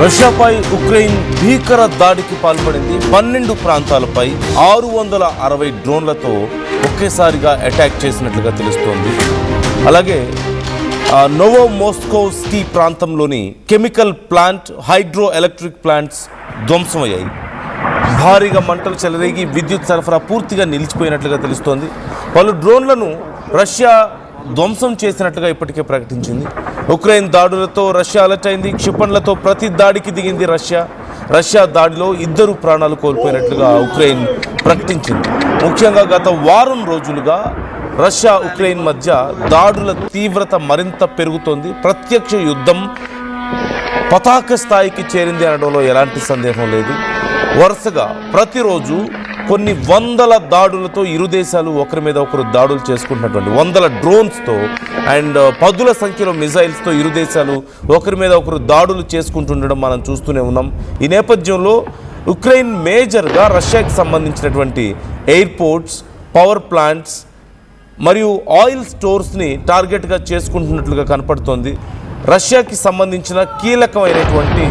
రష్యాపై Ukraine భీకర దాడికి పాల్పడింది. 12 ప్రాంతాలపై 660 డ్రోన్లతో ఒకేసారిగా అటాక్ చేసినట్లుగా తెలుస్తోంది. అలాగే నోవో మోస్కోవ్స్కీ ప్రాంతంలోని chemical plant, hydro electric plants ధ్వంసమయ్యాయి. భారీగా మంటలు చెలరేగి విద్యుత్ సరఫరా పూర్తిగా నిలిచిపోయినట్లుగా తెలుస్తోంది. పలు డ్రోన్లను రష్యా ధ్వంసం చేసినట్లుగా ఇప్పటికే ప్రకటించింది. ఉక్రెయిన్ దాడులతో రష్యా అలర్ట్ అయింది. క్షిపణులతో ప్రతి దాడికి దిగింది రష్యా దాడిలో 2 ప్రాణాలు కోల్పోయినట్లుగా ఉక్రెయిన్ ప్రకటించింది. ముఖ్యంగా గత వారం రోజులుగా రష్యా ఉక్రెయిన్ మధ్య దాడుల తీవ్రత మరింత పెరుగుతోంది. ప్రత్యక్ష యుద్ధం పతాక స్థాయికి చేరింది అనడంలో ఎలాంటి సందేహం లేదు. వరుసగా ప్రతిరోజు కొన్ని వందల దాడులతో ఇరు దేశాలు ఒకరి మీద ఒకరు దాడులు చేసుకుంటున్నటువంటి 100 డ్రోన్స్తో అండ్ 10ల సంఖ్యలో మిజైల్స్తో ఇరు దేశాలు ఒకరి మీద ఒకరు దాడులు చేసుకుంటుండడం మనం చూస్తూనే ఉన్నాం. ఈ నేపథ్యంలో ఉక్రెయిన్ మేజర్గా రష్యాకి సంబంధించినటువంటి ఎయిర్పోర్ట్స్, పవర్ ప్లాంట్స్ మరియు ఆయిల్ స్టోర్స్ని టార్గెట్గా చేసుకుంటున్నట్లుగా కనపడుతోంది. రష్యాకి సంబంధించిన కీలకమైనటువంటి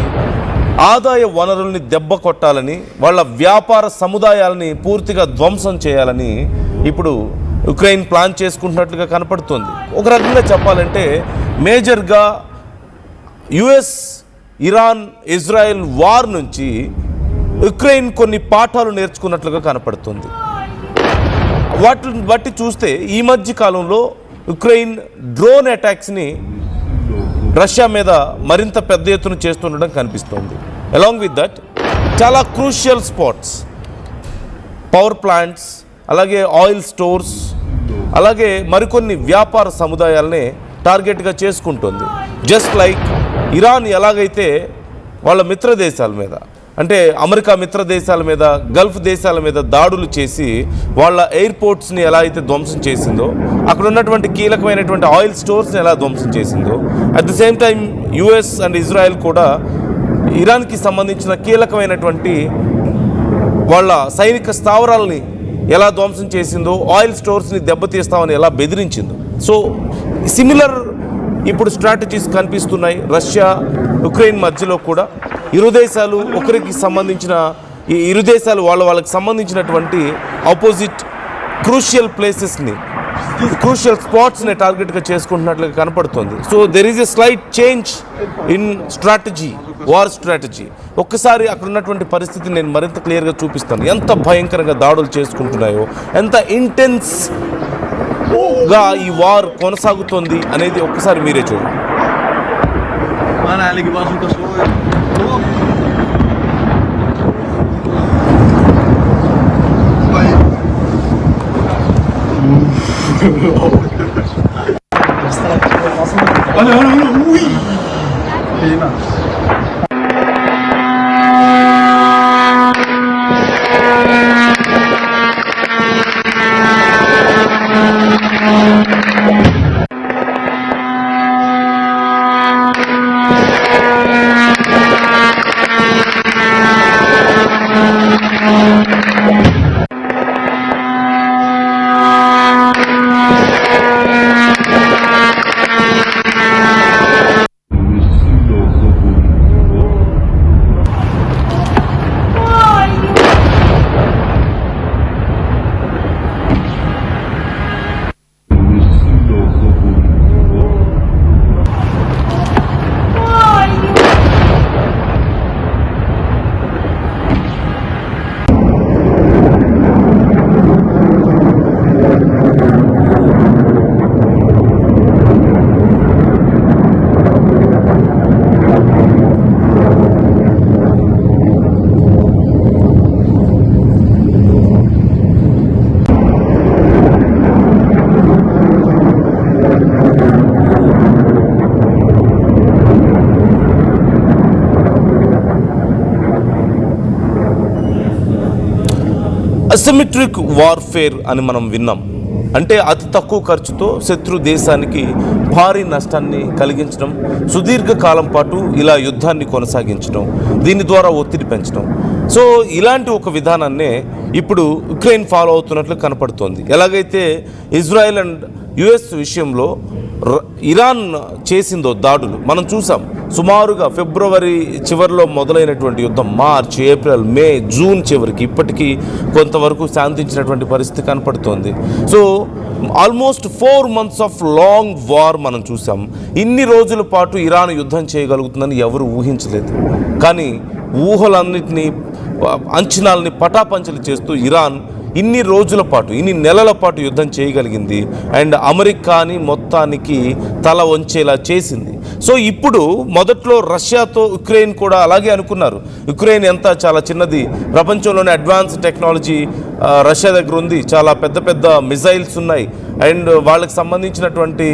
ఆదాయ వనరుల్ని దెబ్బ కొట్టాలని, వాళ్ళ వ్యాపార సముదాయాలని పూర్తిగా ధ్వంసం చేయాలని ఇప్పుడు ఉక్రెయిన్ ప్లాన్ చేసుకుంటున్నట్లుగా కనపడుతోంది. ఒక రకంగా చెప్పాలంటే మేజర్గా యుఎస్, ఇరాన్, ఇజ్రాయెల్ వార్ నుంచి ఉక్రెయిన్ కొన్ని పాఠాలు నేర్చుకున్నట్లుగా కనపడుతుంది. వాటిని బట్టి చూస్తే ఈ మధ్య కాలంలో ఉక్రెయిన్ డ్రోన్ అటాక్స్ని రష్యా మీద మరింత పెద్ద ఎత్తున చేస్తుండడం కనిపిస్తోంది. అలాంగ్ విత్ దట్ చాలా క్రూషియల్ స్పాట్స్, పవర్ ప్లాంట్స్, అలాగే ఆయిల్ స్టోర్స్, అలాగే మరికొన్ని వ్యాపార సముదాయాలనే టార్గెట్గా చేసుకుంటుంది. జస్ట్ లైక్ ఇరాన్ ఎలాగైతే వాళ్ళ మిత్ర దేశాల మీద, అంటే అమెరికా మిత్ర దేశాల మీద, గల్ఫ్ దేశాల మీద దాడులు చేసి వాళ్ళ ఎయిర్పోర్ట్స్ని ఎలా అయితే ధ్వంసం చేసిందో, అక్కడ ఉన్నటువంటి కీలకమైనటువంటి ఆయిల్ స్టోర్స్ని ఎలా ధ్వంసం చేసిందో, at the same time US and Israel కూడా ఇరాన్కి సంబంధించిన కీలకమైనటువంటి వాళ్ళ సైనిక స్థావరాలని ఎలా ధ్వంసం చేసిందో, ఆయిల్ స్టోర్స్ని దెబ్బతీస్తామని ఎలా బెదిరించిందో. సో సిమిలర్ ఇప్పుడు స్ట్రాటజీస్ కనిపిస్తున్నాయి రష్యా ఉక్రెయిన్ మధ్యలో కూడా. ఇరు దేశాలు ఒకరికి సంబంధించిన ఇరు దేశాలు వాళ్ళకి సంబంధించినటువంటి ఆపోజిట్ క్రూషియల్ ప్లేసెస్ని, క్రూషియల్ స్పాట్స్ని టార్గెట్గా చేసుకుంటున్నట్లుగా కనపడుతుంది. So there is a slight change in strategy, war strategy. ఒక్కసారి అక్కడ ఉన్నటువంటి పరిస్థితిని నేను మరింత క్లియర్గా చూపిస్తాను. ఎంత భయంకరంగా దాడులు చేసుకుంటున్నాయో, ఎంత ఇంటెన్స్గా ఈ వార్ కొనసాగుతోంది అనేది ఒక్కసారి మీరే చూడండి. Ui! Pena. అసిమెట్రిక్ వార్ఫేర్ అని మనం విన్నాం. అంటే అతి తక్కువ ఖర్చుతో శత్రు దేశానికి భారీ నష్టాన్ని కలిగించడం, సుదీర్ఘకాలం పాటు ఇలా యుద్ధాన్ని కొనసాగించడం, దీని ద్వారా ఒత్తిడి పెంచడం. సో ఇలాంటి ఒక విధానాన్నే ఇప్పుడు ఉక్రెయిన్ ఫాలో అవుతున్నట్లు కనపడుతోంది. ఎలాగైతే ఇజ్రాయెల్ అండ్ యుఎస్ విషయంలో ఇరాన్ చేసిందో దాడులు మనం చూసాం. సుమారుగా ఫిబ్రవరి చివరిలో మొదలైనటువంటి యుద్ధం మార్చ్, ఏప్రిల్, మే, జూన్ చివరికి ఇప్పటికీ కొంతవరకు శాంతించినటువంటి పరిస్థితి కనపడుతోంది. So almost 4 months of long war మనం చూసాం. ఇన్ని రోజుల పాటు ఇరాన్ యుద్ధం చేయగలుగుతుందని ఎవరు ఊహించలేదు. కానీ ఊహలన్నింటినీ, అంచనాలని పటాపంచలు చేస్తూ ఇరాన్ ఇన్ని రోజుల పాటు, ఇన్ని నెలల పాటు యుద్ధం చేయగలిగింది అండ్ అమెరికాని మొత్తానికి తల వంచేలా చేసింది. సో ఇప్పుడు మొదట్లో రష్యాతో ఉక్రెయిన్ కూడా అలాగే అనుకున్నారు. ఉక్రెయిన్ ఎంత చాలా చిన్నది, ప్రపంచంలోనే అడ్వాన్స్ టెక్నాలజీ రష్యా దగ్గర ఉంది, చాలా పెద్ద పెద్ద మిజైల్స్ ఉన్నాయి అండ్ వాళ్ళకి సంబంధించినటువంటి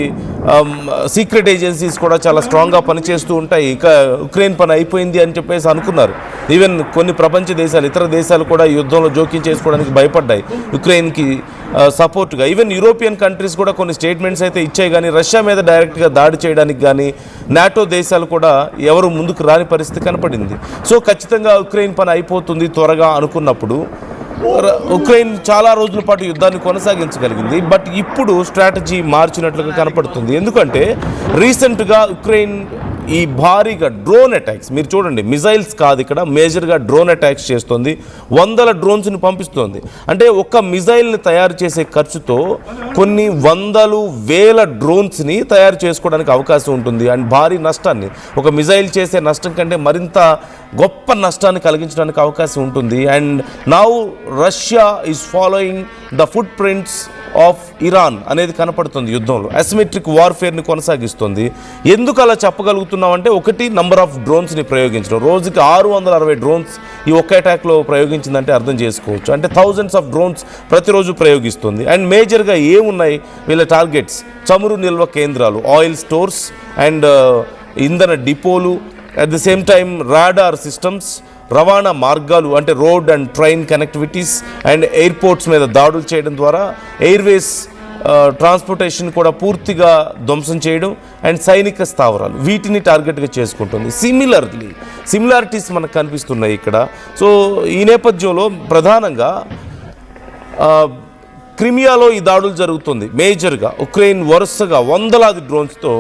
సీక్రెట్ ఏజెన్సీస్ కూడా చాలా స్ట్రాంగ్గా పనిచేస్తూ ఉంటాయి. ఇక ఉక్రెయిన్ పని అయిపోయింది అని చెప్పేసి అనుకున్నారు. ఈవెన్ కొన్ని ప్రపంచ దేశాలు, ఇతర దేశాలు కూడా ఈ యుద్ధంలో జోక్యం చేసుకోవడానికి భయపడ్డాయి ఉక్రెయిన్కి సపోర్ట్గా. ఈవెన్ యూరోపియన్ కంట్రీస్ కూడా కొన్ని స్టేట్మెంట్స్ అయితే ఇచ్చాయి. కానీ రష్యా మీద డైరెక్ట్గా దాడి చేయడానికి కానీ నాటో దేశాలు కూడా ఎవరు ముందుకు రాని పరిస్థితి కనపడింది. సో ఖచ్చితంగా ఉక్రెయిన్ పని అయిపోతుంది త్వరగా అనుకున్నప్పుడు ఉక్రెయిన్ చాలా రోజుల పాటు యుద్ధాన్ని కొనసాగించగలిగింది. బట్ ఇప్పుడు స్ట్రాటజీ మార్చినట్లుగా కనపడుతుంది. ఎందుకంటే రీసెంట్గా ఉక్రెయిన్ ఈ భారీగా డ్రోన్ అటాక్స్, మీరు చూడండి, మిజైల్స్ కాదు ఇక్కడ, మేజర్గా డ్రోన్ అటాక్స్ చేస్తుంది. 100 డ్రోన్స్ని పంపిస్తుంది. అంటే ఒక్క మిజైల్ని తయారు చేసే ఖర్చుతో కొన్ని 100,000 డ్రోన్స్ని తయారు చేసుకోవడానికి అవకాశం ఉంటుంది. అండ్ భారీ నష్టాన్ని, ఒక మిజైల్ చేసే నష్టం కంటే మరింత గొప్ప నష్టాన్ని కలిగించడానికి అవకాశం ఉంటుంది. And now Russia is following the foot prints of Iran అనేది కనపడుతుంది. యుద్ధంలో అసిమెట్రిక్ వార్ఫేర్ని కొనసాగిస్తుంది. ఎందుకు అలా చెప్పగలుగుతున్నామంటే, ఒకటి నంబర్ ఆఫ్ డ్రోన్స్ని ప్రయోగించడం. రోజుకి 660 డ్రోన్స్ ఈ ఒక్క అటాక్లో ప్రయోగించిందంటే అర్థం చేసుకోవచ్చు. అంటే థౌజండ్స్ ఆఫ్ డ్రోన్స్ ప్రతిరోజు ప్రయోగిస్తుంది. అండ్ మేజర్గా ఏమున్నాయి వీళ్ళ టార్గెట్స్? చమురు నిల్వ కేంద్రాలు, ఆయిల్ స్టోర్స్ అండ్ ఇంధన డిపోలు, at the same time radar systems, రవాణా మార్గాలు అంటే road and train connectivities and airports మీద దాడులు చేయడం ద్వారా ఎయిర్వేస్ ట్రాన్స్పోర్టేషన్ కూడా పూర్తిగా ధ్వంసం చేయడం అండ్ సైనిక స్థావరాలు, వీటిని టార్గెట్గా చేసుకుంటుంది. సిమిలారిటీస్ మనకు కనిపిస్తున్నాయి ఇక్కడ. సో ఈ నేపథ్యంలో ప్రధానంగా క్రిమియాలో ఈ దాడులు జరుగుతుంది. మేజర్గా ఉక్రెయిన్ వరుసగా వందలాది డ్రోన్స్తో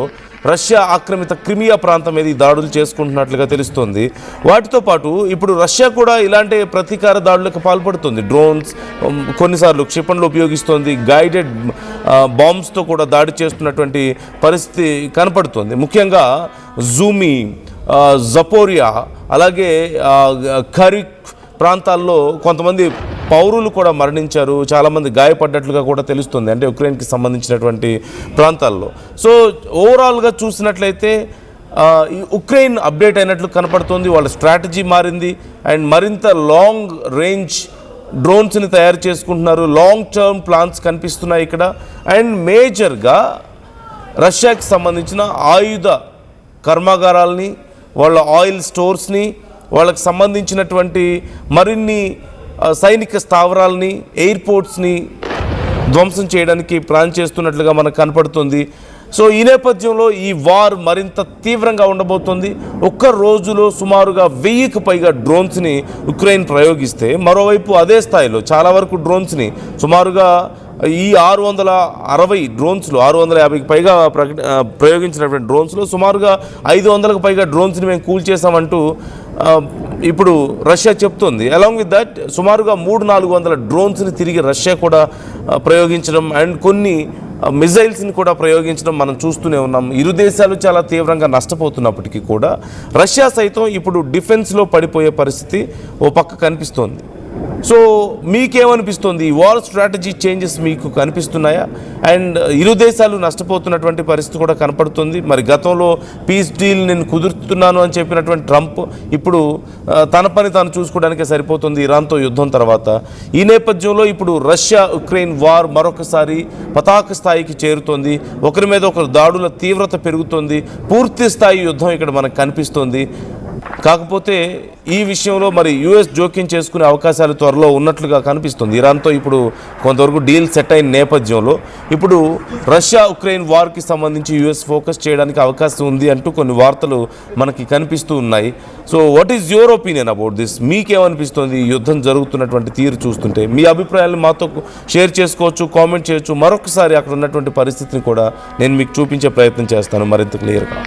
రష్యా ఆక్రమిత క్రిమియా ప్రాంతం మీద ఈ దాడులు చేసుకుంటున్నట్లుగా తెలుస్తోంది. వాటితో పాటు ఇప్పుడు రష్యా కూడా ఇలాంటి ప్రతీకార దాడులకు పాల్పడుతుంది. డ్రోన్స్, కొన్నిసార్లు క్షిపణులు ఉపయోగిస్తోంది, గైడెడ్ బాంబ్స్తో కూడా దాడి చేస్తున్నటువంటి పరిస్థితి కనపడుతుంది. ముఖ్యంగా జూమి, జపోరియా, అలాగే ఖరిక్ ప్రాంతాల్లో కొంతమంది పౌరులు కూడా మరణించారు, చాలామంది గాయపడ్డట్లుగా కూడా తెలుస్తుంది, అంటే ఉక్రెయిన్కి సంబంధించినటువంటి ప్రాంతాల్లో. సో ఓవరాల్గా చూసినట్లయితే ఈ ఉక్రెయిన్ అప్డేట్ అయినట్లు కనపడుతుంది. వాళ్ళ స్ట్రాటజీ మారింది అండ్ మరింత లాంగ్ రేంజ్ డ్రోన్స్ని తయారు చేసుకుంటున్నారు. లాంగ్ టర్మ్ ప్లాన్స్ కనిపిస్తున్నాయి ఇక్కడ. అండ్ మేజర్గా రష్యాకి సంబంధించిన ఆయుధ కర్మాగారాలని, వాళ్ళ ఆయిల్ స్టోర్స్ని, వాళ్ళకి సంబంధించినటువంటి మరిన్ని సైనిక స్థావరాలని, ఎయిర్పోర్ట్స్ని ధ్వంసం చేయడానికి ప్లాన్ చేస్తున్నట్లుగా మనకు కనపడుతుంది. సో ఈ నేపథ్యంలో ఈ వార్ మరింత తీవ్రంగా ఉండబోతుంది. ఒక్క రోజులో సుమారుగా 1000కి పైగా డ్రోన్స్ని ఉక్రెయిన్ ప్రయోగిస్తే, మరోవైపు అదే స్థాయిలో చాలా వరకు డ్రోన్స్ని సుమారుగా ఈ 660 డ్రోన్స్లో 650కి పైగా ప్రయోగించినటువంటి డ్రోన్స్లో సుమారుగా 500కు పైగా డ్రోన్స్ని మేము కూల్చేసామంటూ ఇప్పుడు రష్యా చెప్తోంది. అలాంగ్ విత్ దట్ సుమారుగా 300-400 డ్రోన్స్ని తిరిగి రష్యా కూడా ప్రయోగించడం అండ్ కొన్ని మిజైల్స్ని కూడా ప్రయోగించడం మనం చూస్తూనే ఉన్నాం. ఇరు దేశాలు చాలా తీవ్రంగా నష్టపోతున్నప్పటికీ కూడా రష్యా సైతం ఇప్పుడు డిఫెన్స్లో పడిపోయే పరిస్థితి ఓ పక్క కనిపిస్తోంది. సో మీకేమనిపిస్తుంది? ఈ వార్ స్ట్రాటజీ చేంజెస్ మీకు కనిపిస్తున్నాయా? అండ్ ఇరు దేశాలు నష్టపోతున్నటువంటి పరిస్థితి కూడా కనపడుతుంది. మరి గతంలో పీస్ డీల్ నేను కుదురుతున్నాను అని చెప్పినటువంటి ట్రంప్ ఇప్పుడు తన పని తాను చూసుకోవడానికే సరిపోతుంది ఇరాన్తో యుద్ధం తర్వాత. ఈ నేపథ్యంలో ఇప్పుడు రష్యా ఉక్రెయిన్ వార్ మరొకసారి పతాక స్థాయికి చేరుతోంది. ఒకరి మీద ఒకరు దాడుల తీవ్రత పెరుగుతోంది. పూర్తి స్థాయి యుద్ధం ఇక్కడ మనకు కనిపిస్తోంది. కాకపోతే ఈ విషయంలో మరి యుఎస్ జోక్యం చేసుకునే అవకాశాలు త్వరలో ఉన్నట్లుగా కనిపిస్తుంది. ఇరాన్తో ఇప్పుడు కొంతవరకు డీల్ సెట్ అయిన నేపథ్యంలో ఇప్పుడు రష్యా ఉక్రెయిన్ వార్కి సంబంధించి యుఎస్ ఫోకస్ చేయడానికి అవకాశం ఉంది అంటూ కొన్ని వార్తలు మనకి కనిపిస్తూ ఉన్నాయి. So what is your opinion about this? మీకేమనిపిస్తుంది ఈ యుద్ధం జరుగుతున్నటువంటి తీరు చూస్తుంటే? మీ అభిప్రాయాలను మాతో షేర్ చేసుకోవచ్చు, కామెంట్ చేయొచ్చు. మరొకసారి అక్కడ ఉన్నటువంటి పరిస్థితిని కూడా నేను మీకు చూపించే ప్రయత్నం చేస్తాను మరింత క్లియర్గా.